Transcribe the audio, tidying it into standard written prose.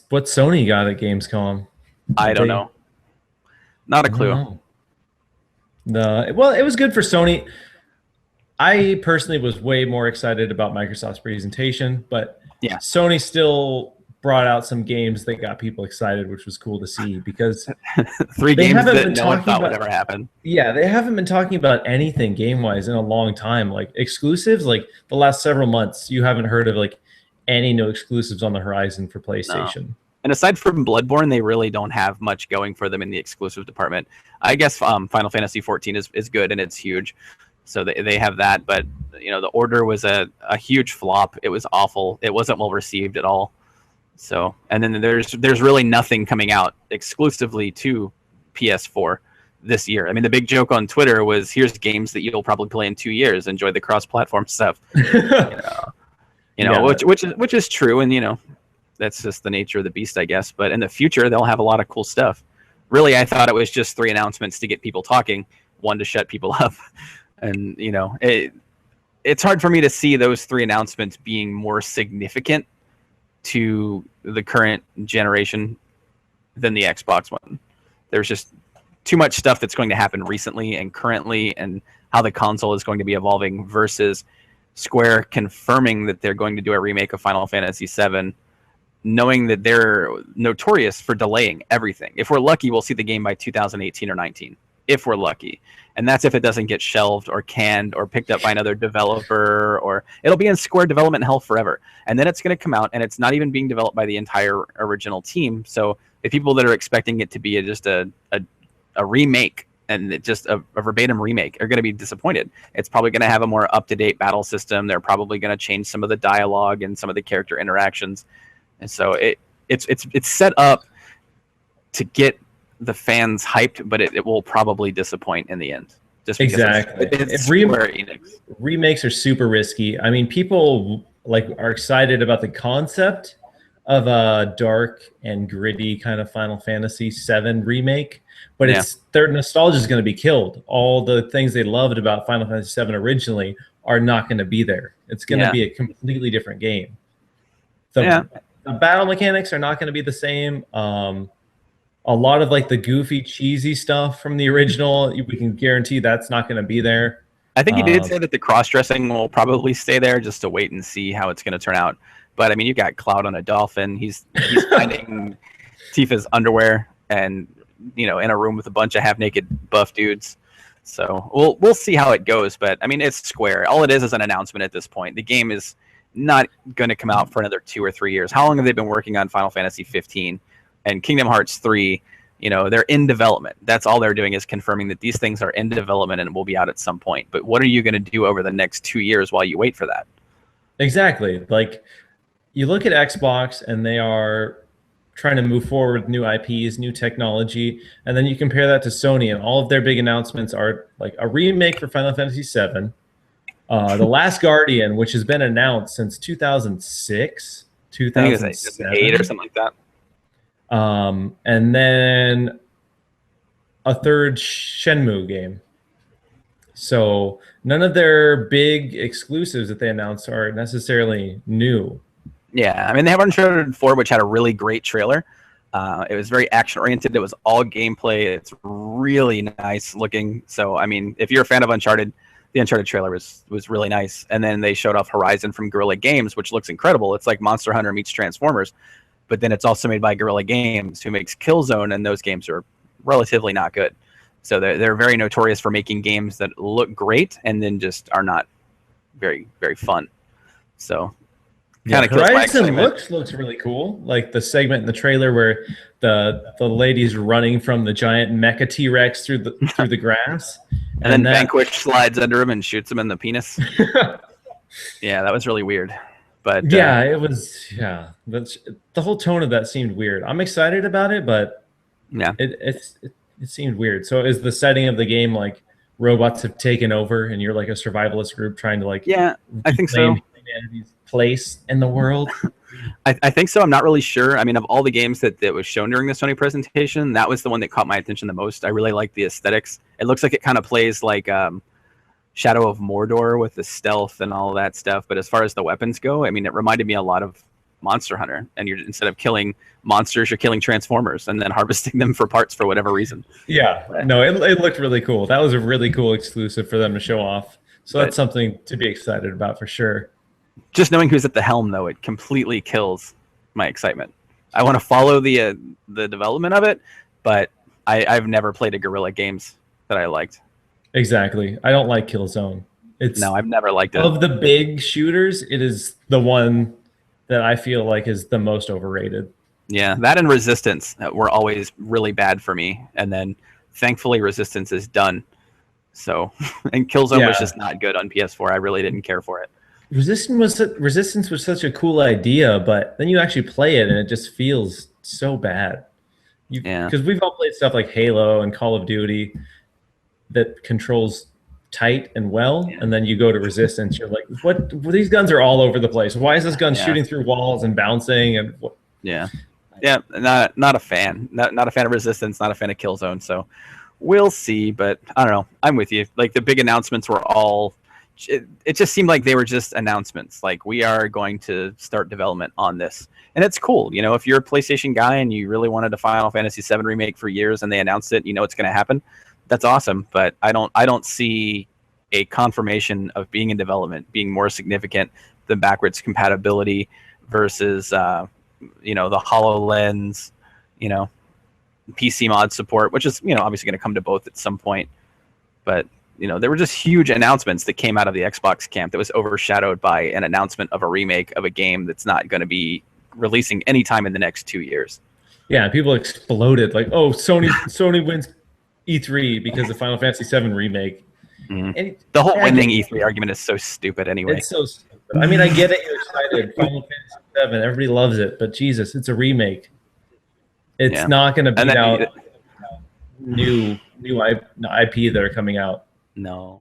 What Sony got at Gamescom? I don't know. Not a I don't clue. know. Well, it was good for Sony. I personally was way more excited about Microsoft's presentation, but Yeah. Sony still brought out some games that got people excited, which was cool to see because 3 they games haven't that been no one talking thought would about. ever happen. Yeah, they haven't been talking about anything game-wise in a long time. Like exclusives, like the last several months, you haven't heard of like any new exclusives on the horizon for PlayStation. No. And aside from Bloodborne, they really don't have much going for them in the exclusive department. I guess Final Fantasy 14 is good and it's huge. So they have that, but you know, the Order was a huge flop. It was awful. It wasn't well received at all. So, and then there's really nothing coming out exclusively to PS4 this year. I mean, the big joke on Twitter was, here's games that you'll probably play in 2 years. Enjoy the cross-platform stuff. Which is true, and you know, that's just the nature of the beast, I guess. But in the future, they'll have a lot of cool stuff. Really, I thought it was just 3 announcements to get people talking, 1 to shut people up. And, you know, it's hard for me to see those 3 announcements being more significant to the current generation than the Xbox one. There's just too much stuff that's going to happen recently and currently, and how the console is going to be evolving versus Square confirming that they're going to do a remake of Final Fantasy VII, knowing that they're notorious for delaying everything. If we're lucky, we'll see the game by 2018 or 19. If we're lucky. And that's if it doesn't get shelved or canned or picked up by another developer, or it'll be in Square development hell forever. And then it's going to come out, and it's not even being developed by the entire original team. So the people that are expecting it to be just a remake and just a verbatim remake are going to be disappointed. It's probably going to have a more up-to-date battle system. They're probably going to change some of the dialogue and some of the character interactions. And so it's set up to get the fans hyped, but it will probably disappoint in the end. Just exactly. Remakes are super risky. I mean, people are excited about the concept of a dark and gritty kind of Final Fantasy VII remake, but their nostalgia is going to be killed. All the things they loved about Final Fantasy VII originally are not going to be there. It's going to be a completely different game. The battle mechanics are not going to be the same. A lot of like the goofy, cheesy stuff from the original, we can guarantee that's not going to be there. I think he did say that the cross-dressing will probably stay there, just to wait and see how it's going to turn out. But I mean, you got Cloud on a dolphin. He's finding Tifa's underwear, and you know, in a room with a bunch of half-naked buff dudes. So we'll see how it goes. But I mean, it's Square. All it is an announcement at this point. The game is not going to come out for another 2 or 3 years. How long have they been working on Final Fantasy 15 and Kingdom Hearts 3? You know, they're in development. That's all they're doing, is confirming that these things are in development and will be out at some point. But what are you going to do over the next 2 years while you wait for that? Exactly. Like, you look at Xbox and they are trying to move forward with new IPs, new technology, and then you compare that to Sony, and all of their big announcements are like a remake for Final Fantasy VII, The Last Guardian, which has been announced since 2006, 2008 or something like that. And then a third Shenmue game. So none of their big exclusives that they announced are necessarily new. Yeah, I mean, they have Uncharted 4, which had a really great trailer. It was very action-oriented. It was all gameplay. It's really nice looking. So, I mean, if you're a fan of Uncharted, the Uncharted trailer was really nice. And then they showed off Horizon from Guerrilla Games, which looks incredible. It's like Monster Hunter meets Transformers. But then it's also made by Guerrilla Games, who makes Killzone, and those games are relatively not good. So they're very notorious for making games that look great and then just are not very, very fun. So kind of Horizon looks really cool. Like the segment in the trailer where the lady's running from the giant mecha T-Rex through the grass, and then Vanquish slides under him and shoots him in the penis. Yeah, that was really weird. But it was. Yeah, the whole tone of that seemed weird. I'm excited about it, but it seemed weird. So is the setting of the game like robots have taken over and you're like a survivalist group trying to like I think so. Humanity's place in the world? I think so. I'm not really sure. I mean, of all the games that was shown during the Sony presentation, that was the one that caught my attention the most. I really like the aesthetics. It looks like it kind of plays like Shadow of Mordor with the stealth and all that stuff. But as far as the weapons go, I mean, it reminded me a lot of Monster Hunter, and you're instead of killing monsters, you're killing Transformers and then harvesting them for parts for whatever reason. Yeah, no, it looked really cool. That was a really cool exclusive for them to show off. So that's something to be excited about for sure. Just knowing who's at the helm, though, it completely kills my excitement. I want to follow the development of it, but I've never played a Guerrilla games that I liked. Exactly. I don't like Killzone. No, I've never liked it. Of the big shooters, it is the one that I feel like is the most overrated. Yeah, that and Resistance were always really bad for me, and then thankfully Resistance is done. So, and Killzone was just not good on PS4. I really didn't care for it. Resistance was such a cool idea, but then you actually play it and it just feels so bad. Because we've all played stuff like Halo and Call of Duty that controls tight and well, and then you go to Resistance, you're like, what? These guns are all over the place. Why is this gun shooting through walls and bouncing? And what? Yeah, not a fan. Not a fan of Resistance. Not a fan of Killzone. So we'll see. But I don't know. I'm with you. Like the big announcements were all. It just seemed like they were just announcements. Like we are going to start development on this, and it's cool. You know, if you're a PlayStation guy and you really wanted a Final Fantasy VII remake for years, and they announced it, you know it's going to happen. That's awesome. But I don't see a confirmation of being in development being more significant than backwards compatibility versus you know, the HoloLens, you know, PC mod support, which is, you know, obviously going to come to both at some point. But you know, there were just huge announcements that came out of the Xbox camp that was overshadowed by an announcement of a remake of a game that's not going to be releasing anytime in the next 2 years. Yeah, people exploded like, oh, Sony wins E3 because of Final Fantasy VII Remake. And the whole winning E3 argument is so stupid anyway. It's so stupid. I mean, I get it. You're excited. Final Fantasy VII, everybody loves it. But Jesus, it's a remake. It's not going to beat out new IP that are coming out. No.